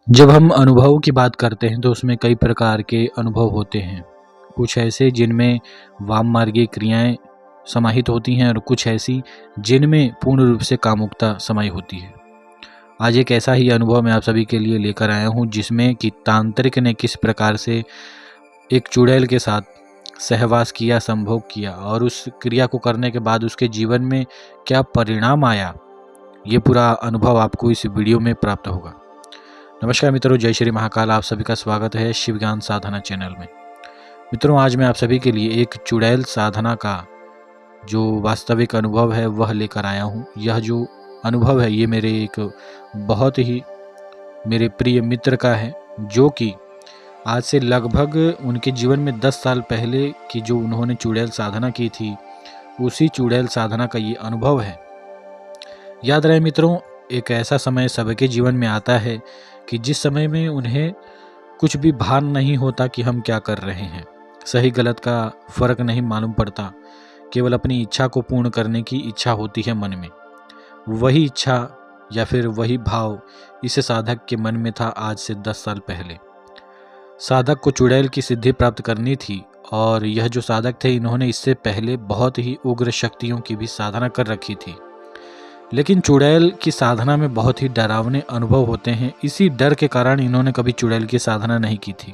जब हम अनुभव की बात करते हैं तो उसमें कई प्रकार के अनुभव होते हैं। कुछ ऐसे जिनमें वाममार्गीय क्रियाएं समाहित होती हैं और कुछ ऐसी जिनमें पूर्ण रूप से कामुकता समाई होती है। आज एक ऐसा ही अनुभव मैं आप सभी के लिए लेकर आया हूं जिसमें कि तांत्रिक ने किस प्रकार से एक चुड़ैल के साथ सहवास किया, संभोग किया और उस क्रिया को करने के बाद उसके जीवन में क्या परिणाम आया, ये पूरा अनुभव आपको इस वीडियो में प्राप्त होगा। नमस्कार मित्रों, जय श्री महाकाल। आप सभी का स्वागत है शिव ज्ञान साधना चैनल में। मित्रों, आज मैं आप सभी के लिए एक चुड़ैल साधना का जो वास्तविक अनुभव है वह लेकर आया हूँ। यह जो अनुभव है ये मेरे एक बहुत ही मेरे प्रिय मित्र का है, जो कि आज से लगभग उनके जीवन में 10 साल पहले की जो उन्होंने चुड़ैल साधना की थी, उसी चुड़ैल साधना का ये अनुभव है। याद रहे मित्रों, एक ऐसा समय सबके जीवन में आता है कि जिस समय में उन्हें कुछ भी भान नहीं होता कि हम क्या कर रहे हैं, सही गलत का फर्क नहीं मालूम पड़ता, केवल अपनी इच्छा को पूर्ण करने की इच्छा होती है मन में। वही इच्छा या फिर वही भाव इस साधक के मन में था आज से 10 साल पहले। साधक को चुड़ैल की सिद्धि प्राप्त करनी थी और यह जो साधक थे इन्होंने इससे पहले बहुत ही उग्र शक्तियों की भी साधना कर रखी थी, लेकिन चुड़ैल की साधना में बहुत ही डरावने अनुभव होते हैं। इसी डर के कारण इन्होंने कभी चुड़ैल की साधना नहीं की थी।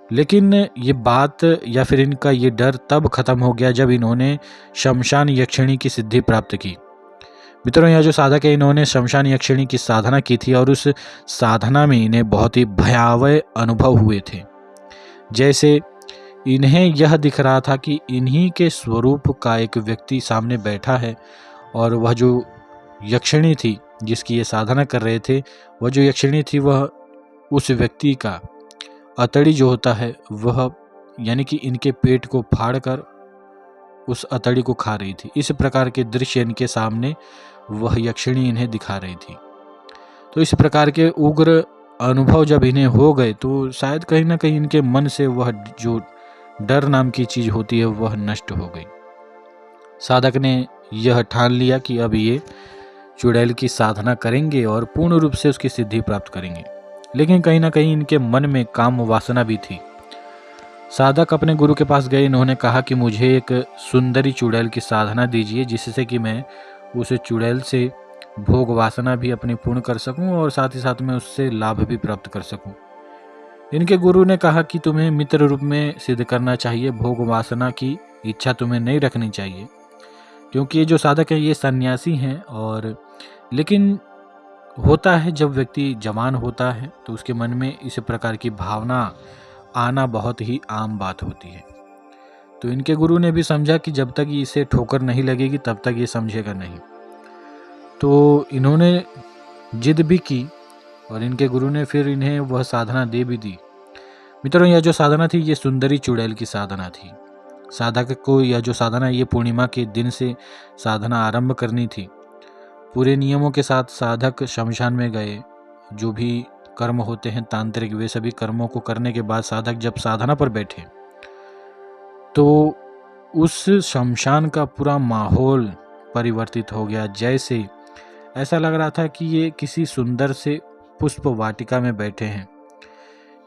लेकिन ये बात या फिर इनका ये डर तब खत्म हो गया जब इन्होंने शमशान यक्षिणी की सिद्धि प्राप्त की। मित्रों, यह जो साधक है इन्होंने शमशान यक्षिणी की साधना की थी और उस साधना में इन्हें बहुत ही भयावह अनुभव हुए थे। जैसे इन्हें यह दिख रहा था कि इन्हीं के स्वरूप का एक व्यक्ति सामने बैठा है और वह जो यक्षिणी थी जिसकी ये साधना कर रहे थे, वह जो यक्षिणी थी वह उस व्यक्ति का अतड़ी जो होता है वह यानी कि इनके पेट को फाड़कर उस अतड़ी को खा रही थी। इस प्रकार के दृश्य इनके सामने वह यक्षिणी इन्हें दिखा रही थी। तो इस प्रकार के उग्र अनुभव जब इन्हें हो गए तो शायद कहीं ना कहीं इनके मन से वह जो डर नाम की चीज होती है वह नष्ट हो गई। साधक ने यह ठान लिया कि अब ये चुड़ैल की साधना करेंगे और पूर्ण रूप से उसकी सिद्धि प्राप्त करेंगे। लेकिन कहीं ना कहीं इनके मन में काम वासना भी थी। साधक अपने गुरु के पास गए। इन्होंने कहा कि मुझे एक सुंदरी चुड़ैल की साधना दीजिए, जिससे कि मैं उस चुड़ैल से भोग वासना भी अपनी पूर्ण कर सकूं और साथ ही साथ में उससे लाभ भी प्राप्त कर सकूं। इनके गुरु ने कहा कि तुम्हें मित्र रूप में सिद्ध करना चाहिए, भोग वासना की इच्छा तुम्हें नहीं रखनी चाहिए, क्योंकि ये जो साधक है ये सन्यासी हैं। और लेकिन होता है जब व्यक्ति जवान होता है तो उसके मन में इस प्रकार की भावना आना बहुत ही आम बात होती है। तो इनके गुरु ने भी समझा कि जब तक इसे ठोकर नहीं लगेगी तब तक ये समझेगा नहीं। तो इन्होंने जिद भी की और इनके गुरु ने फिर इन्हें वह साधना दे भी दी। मित्रों, यह जो साधना थी ये सुंदरी चुड़ैल की साधना थी। साधक को यह जो साधना ये पूर्णिमा के दिन से साधना आरंभ करनी थी। पूरे नियमों के साथ साधक शमशान में गए। जो भी कर्म होते हैं तांत्रिक, वे सभी कर्मों को करने के बाद साधक जब साधना पर बैठे तो उस शमशान का पूरा माहौल परिवर्तित हो गया। जैसे ऐसा लग रहा था कि ये किसी सुंदर से पुष्प वाटिका में बैठे हैं।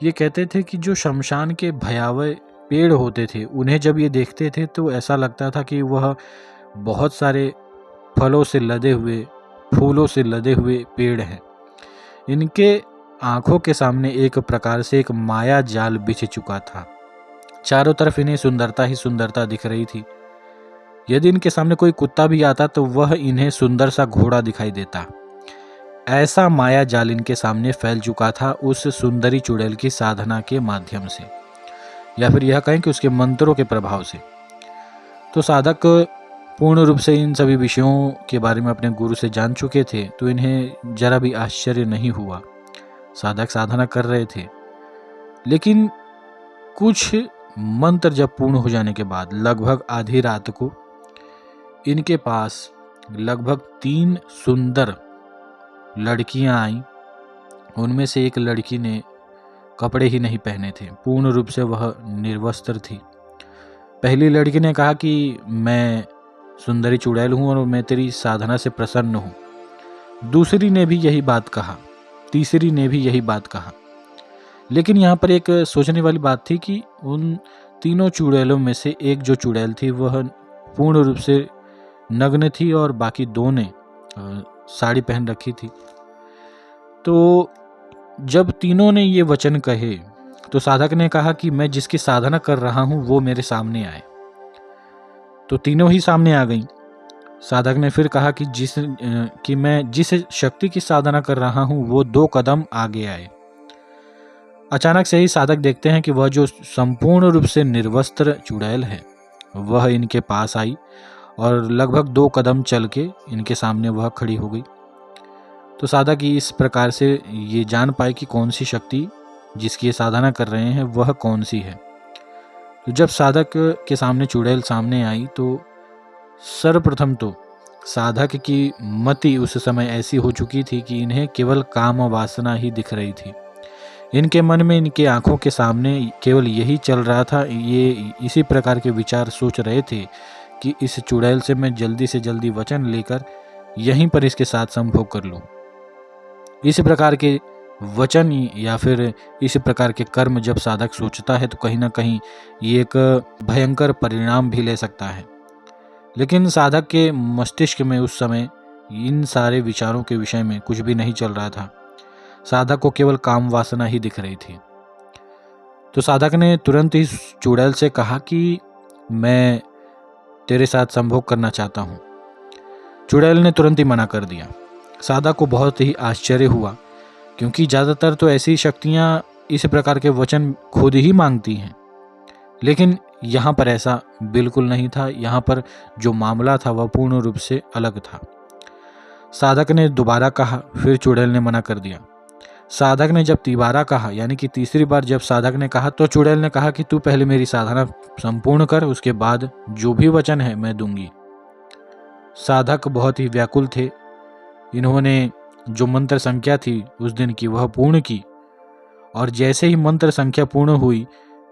ये कहते थे कि जो शमशान के भयावह पेड़ होते थे उन्हें जब ये देखते थे तो ऐसा लगता था कि वह बहुत सारे फलों से लदे हुए, फूलों से लदे हुए पेड़ हैं। इनके आंखों के सामने एक प्रकार से एक माया जाल बिछ चुका था। चारों तरफ इन्हें सुंदरता ही सुंदरता दिख रही थी। यदि इनके सामने कोई कुत्ता भी आता तो वह इन्हें सुंदर सा घोड़ा दिखाई देता। ऐसा माया जाल इनके सामने फैल चुका था उस सुंदरी चुड़ैल की साधना के माध्यम से, या फिर यह कहें कि उसके मंत्रों के प्रभाव से। तो साधक पूर्ण रूप से इन सभी विषयों के बारे में अपने गुरु से जान चुके थे, तो इन्हें जरा भी आश्चर्य नहीं हुआ। साधक साधना कर रहे थे, लेकिन कुछ मंत्र जब पूर्ण हो जाने के बाद लगभग आधी रात को इनके पास लगभग 3 सुंदर लड़कियां आईं। उनमें से एक लड़की ने कपड़े ही नहीं पहने थे, पूर्ण रूप से वह निर्वस्त्र थी। पहली लड़की ने कहा कि मैं सुंदरी चुड़ैल हूँ और मैं तेरी साधना से प्रसन्न हूँ। दूसरी ने भी यही बात कहा। तीसरी ने भी यही बात कहा। लेकिन यहाँ पर एक सोचने वाली बात थी कि उन तीनों चुड़ैलों में से एक जो चुड़ैल थी वह पूर्ण रूप से नग्न थी और बाकी दो ने साड़ी पहन रखी थी। तो जब तीनों ने ये वचन कहे तो साधक ने कहा कि मैं जिसकी साधना कर रहा हूँ वो मेरे सामने आए। तो तीनों ही सामने आ गईं। साधक ने फिर कहा कि मैं जिस शक्ति की साधना कर रहा हूँ वो 2 कदम आगे आए। अचानक से ही साधक देखते हैं कि वह जो संपूर्ण रूप से निर्वस्त्र चुड़ैल है वह इनके पास आई और लगभग 2 कदम चल के इनके सामने वह खड़ी हो गई। तो साधक इस प्रकार से ये जान पाए कि कौन सी शक्ति जिसकी ये साधना कर रहे हैं वह कौन सी है। तो जब साधक के सामने चुड़ैल सामने आई तो सर्वप्रथम तो साधक की मति उस समय ऐसी हो चुकी थी कि इन्हें केवल काम वासना ही दिख रही थी। इनके मन में, इनके आंखों के सामने केवल यही चल रहा था। ये इसी प्रकार के विचार सोच रहे थे कि इस चुड़ैल से मैं जल्दी से जल्दी वचन लेकर यहीं पर इसके साथ संभोग कर लूं। इस प्रकार के वचन या फिर इस प्रकार के कर्म जब साधक सोचता है तो कहीं ना कहीं ये एक भयंकर परिणाम भी ले सकता है। लेकिन साधक के मस्तिष्क में उस समय इन सारे विचारों के विषय में कुछ भी नहीं चल रहा था। साधक को केवल काम वासना ही दिख रही थी। तो साधक ने तुरंत ही चुड़ैल से कहा कि मैं तेरे साथ संभोग करना चाहता हूँ। चुड़ैल ने तुरंत ही मना कर दिया। साधक को बहुत ही आश्चर्य हुआ, क्योंकि ज़्यादातर तो ऐसी शक्तियाँ इस प्रकार के वचन खुद ही मांगती हैं। लेकिन यहाँ पर ऐसा बिल्कुल नहीं था। यहाँ पर जो मामला था वह पूर्ण रूप से अलग था। साधक ने दोबारा कहा, फिर चुड़ैल ने मना कर दिया। साधक ने जब तिबारा कहा, यानी कि तीसरी बार जब साधक ने कहा, तो चुड़ैल ने कहा कि तू पहले मेरी साधना संपूर्ण कर, उसके बाद जो भी वचन है मैं दूंगी। साधक बहुत ही व्याकुल थे। इन्होंने जो मंत्र संख्या थी उस दिन की वह पूर्ण की, और जैसे ही मंत्र संख्या पूर्ण हुई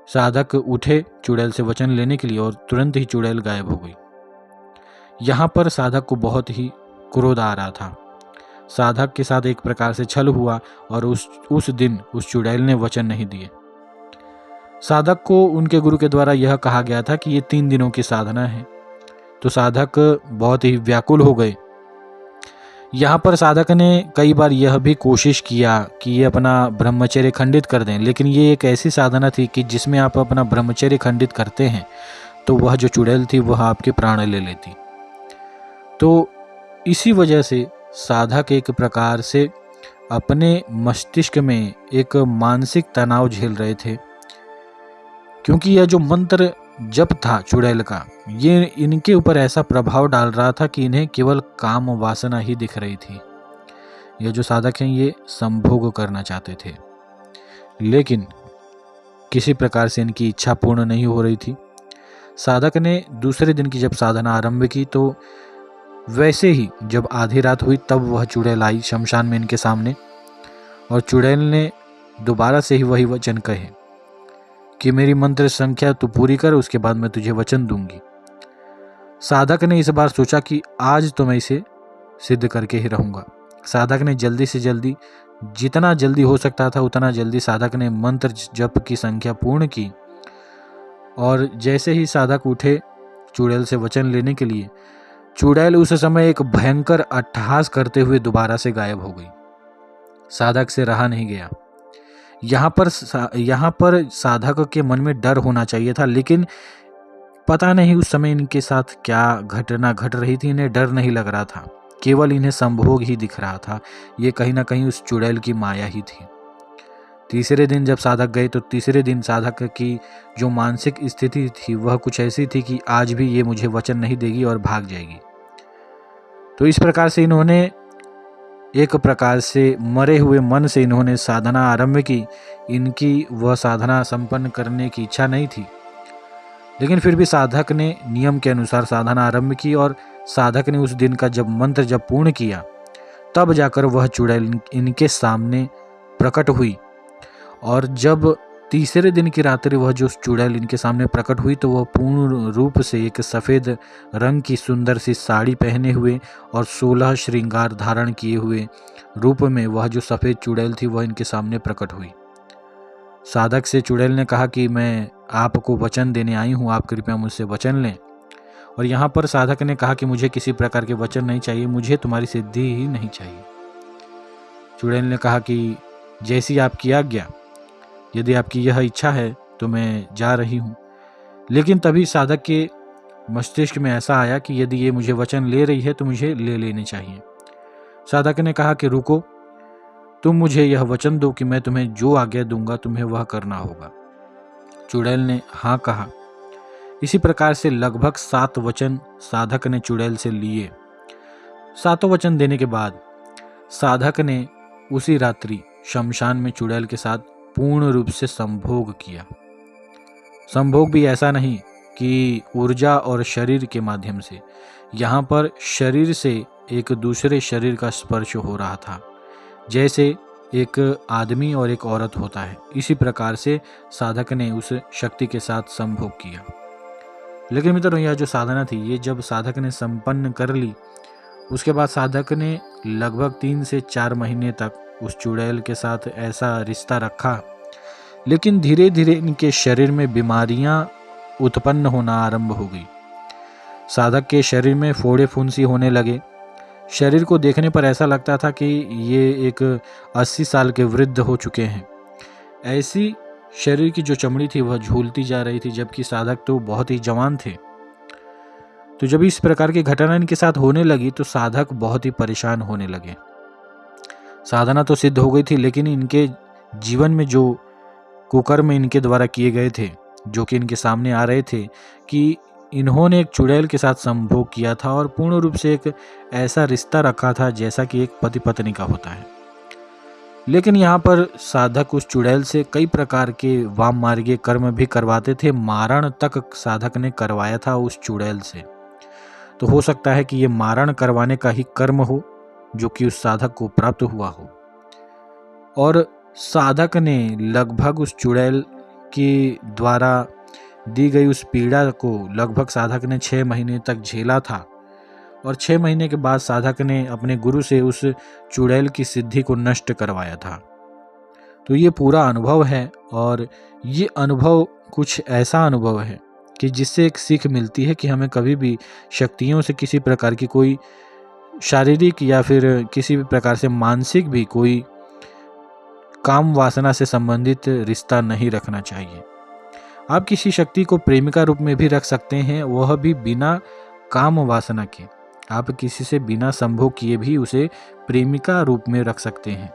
साधक उठे चुड़ैल से वचन लेने के लिए, और तुरंत ही चुड़ैल गायब हो गई। यहाँ पर साधक को बहुत ही क्रोध आ रहा था। साधक के साथ एक प्रकार से छल हुआ और उस दिन उस चुड़ैल ने वचन नहीं दिए। साधक को उनके गुरु के द्वारा यह कहा गया था कि ये 3 दिनों की साधना है। तो साधक बहुत ही व्याकुल हो गए। यहाँ पर साधक ने कई बार यह भी कोशिश किया कि ये अपना ब्रह्मचर्य खंडित कर दें, लेकिन ये एक ऐसी साधना थी कि जिसमें आप अपना ब्रह्मचर्य खंडित करते हैं तो वह जो चुड़ैल थी वह आपके प्राण ले लेती। तो इसी वजह से साधक एक प्रकार से अपने मस्तिष्क में एक मानसिक तनाव झेल रहे थे, क्योंकि यह जो मंत्र जप था चुड़ैल का, ये इनके ऊपर ऐसा प्रभाव डाल रहा था कि इन्हें केवल काम वासना ही दिख रही थी। यह जो साधक हैं ये संभोग करना चाहते थे, लेकिन किसी प्रकार से इनकी इच्छा पूर्ण नहीं हो रही थी। साधक ने दूसरे दिन की जब साधना आरंभ की तो वैसे ही जब आधी रात हुई तब वह चुड़ैल आई शमशान में इनके सामने, और चुड़ैल ने दोबारा से ही वही वचन कहे कि मेरी मंत्र संख्या तू पूरी कर, उसके बाद मैं तुझे वचन दूंगी। साधक ने इस बार सोचा कि आज तो मैं इसे सिद्ध करके ही रहूंगा। साधक ने जल्दी से जल्दी, जितना जल्दी हो सकता था उतना जल्दी साधक ने मंत्र जप की संख्या पूर्ण की, और जैसे ही साधक उठे चुड़ैल से वचन लेने के लिए, चुड़ैल उस समय एक भयंकर अट्टहास करते हुए दोबारा से गायब हो गई। साधक से रहा नहीं गया। यहाँ पर साधक के मन में डर होना चाहिए था, लेकिन पता नहीं उस समय इनके साथ क्या घटना घट रही थी। इन्हें डर नहीं लग रहा था, केवल इन्हें संभोग ही दिख रहा था। ये कहीं ना कहीं उस चुड़ैल की माया ही थी। तीसरे दिन जब साधक गए तो तीसरे दिन साधक की जो मानसिक स्थिति थी वह कुछ ऐसी थी कि आज भी ये मुझे वचन नहीं देगी और भाग जाएगी। तो इस प्रकार से इन्होंने एक प्रकार से मरे हुए मन से इन्होंने साधना आरंभ की। इनकी वह साधना संपन्न करने की इच्छा नहीं थी, लेकिन फिर भी साधक ने नियम के अनुसार साधना आरंभ की, और साधक ने उस दिन का जब मंत्र जब पूर्ण किया तब जाकर वह चुड़ैल इनके सामने प्रकट हुई। और जब तीसरे दिन की रात्रि वह जो चुड़ैल इनके सामने प्रकट हुई तो वह पूर्ण रूप से एक सफ़ेद रंग की सुंदर सी साड़ी पहने हुए और 16 श्रृंगार धारण किए हुए रूप में वह जो सफ़ेद चुड़ैल थी वह इनके सामने प्रकट हुई। साधक से चुड़ैल ने कहा कि मैं आपको वचन देने आई हूँ, आप कृपया मुझसे वचन लें। और यहाँ पर साधक ने कहा कि मुझे किसी प्रकार के वचन नहीं चाहिए, मुझे तुम्हारी सिद्धि ही नहीं चाहिए। चुड़ैल ने कहा कि जैसी आपकी आज्ञा, यदि आपकी यह इच्छा है तो मैं जा रही हूँ। लेकिन तभी साधक के मस्तिष्क में ऐसा आया कि यदि ये मुझे वचन ले रही है तो मुझे ले लेने चाहिए। साधक ने कहा कि रुको, तुम मुझे यह वचन दो कि मैं तुम्हें जो आज्ञा दूंगा तुम्हें वह करना होगा। चुड़ैल ने हाँ कहा। इसी प्रकार से लगभग 7 वचन साधक ने चुड़ैल से लिए। 7 वचन देने के बाद साधक ने उसी रात्रि शमशान में चुड़ैल के साथ पूर्ण रूप से संभोग किया। संभोग भी ऐसा नहीं कि ऊर्जा और शरीर के माध्यम से, यहाँ पर शरीर से एक दूसरे शरीर का स्पर्श हो रहा था, जैसे एक आदमी और एक औरत होता है। इसी प्रकार से साधक ने उस शक्ति के साथ संभोग किया। लेकिन मित्रों, यह जो साधना थी ये जब साधक ने संपन्न कर ली, उसके बाद साधक ने लगभग 3 से 4 महीने तक उस चुड़ैल के साथ ऐसा रिश्ता रखा। लेकिन धीरे धीरे इनके शरीर में बीमारियां उत्पन्न होना आरंभ हो गई। साधक के शरीर में फोड़े फुंसी होने लगे। शरीर को देखने पर ऐसा लगता था कि ये एक 80 साल के वृद्ध हो चुके हैं। ऐसी शरीर की जो चमड़ी थी वह झूलती जा रही थी, जबकि साधक तो बहुत ही जवान थे। तो जब इस प्रकार की घटना इनके साथ होने लगी तो साधक बहुत ही परेशान होने लगे। साधना तो सिद्ध हो गई थी, लेकिन इनके जीवन में जो कुकर्म इनके द्वारा किए गए थे, जो कि इनके सामने आ रहे थे कि इन्होंने एक चुड़ैल के साथ संभोग किया था और पूर्ण रूप से एक ऐसा रिश्ता रखा था जैसा कि एक पति पत्नी का होता है। लेकिन यहाँ पर साधक उस चुड़ैल से कई प्रकार के वाम मार्गीय कर्म भी करवाते थे। मारण तक साधक ने करवाया था उस चुड़ैल से। तो हो सकता है कि ये मारण करवाने का ही कर्म हो जो कि उस साधक को प्राप्त हुआ हो। और साधक ने लगभग उस चुड़ैल के द्वारा दी गई उस पीड़ा को लगभग साधक ने 6 महीने तक झेला था। और 6 महीने के बाद साधक ने अपने गुरु से उस चुड़ैल की सिद्धि को नष्ट करवाया था। तो ये पूरा अनुभव है, और ये अनुभव कुछ ऐसा अनुभव है कि जिससे एक सीख मिलती है कि हमें कभी भी शक्तियों से किसी प्रकार की कोई शारीरिक या फिर किसी भी प्रकार से मानसिक भी कोई काम वासना से संबंधित रिश्ता नहीं रखना चाहिए। आप किसी शक्ति को प्रेमिका रूप में भी रख सकते हैं, वह भी बिना काम वासना के। आप किसी से बिना संभोग किए भी उसे प्रेमिका रूप में रख सकते हैं।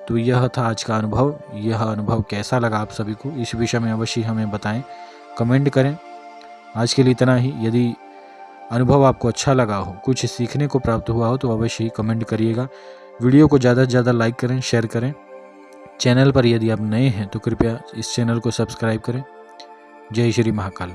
तो यह था आज का अनुभव। यह अनुभव कैसा लगा आप सभी को, इस विषय में अवश्य हमें बताएं, कमेंट करें। आज के लिए इतना ही। यदि अनुभव आपको अच्छा लगा हो, कुछ सीखने को प्राप्त हुआ हो, तो अवश्य ही कमेंट करिएगा। वीडियो को ज़्यादा से ज़्यादा लाइक करें, शेयर करें। चैनल पर यदि आप नए हैं तो कृपया इस चैनल को सब्सक्राइब करें। जय श्री महाकाल।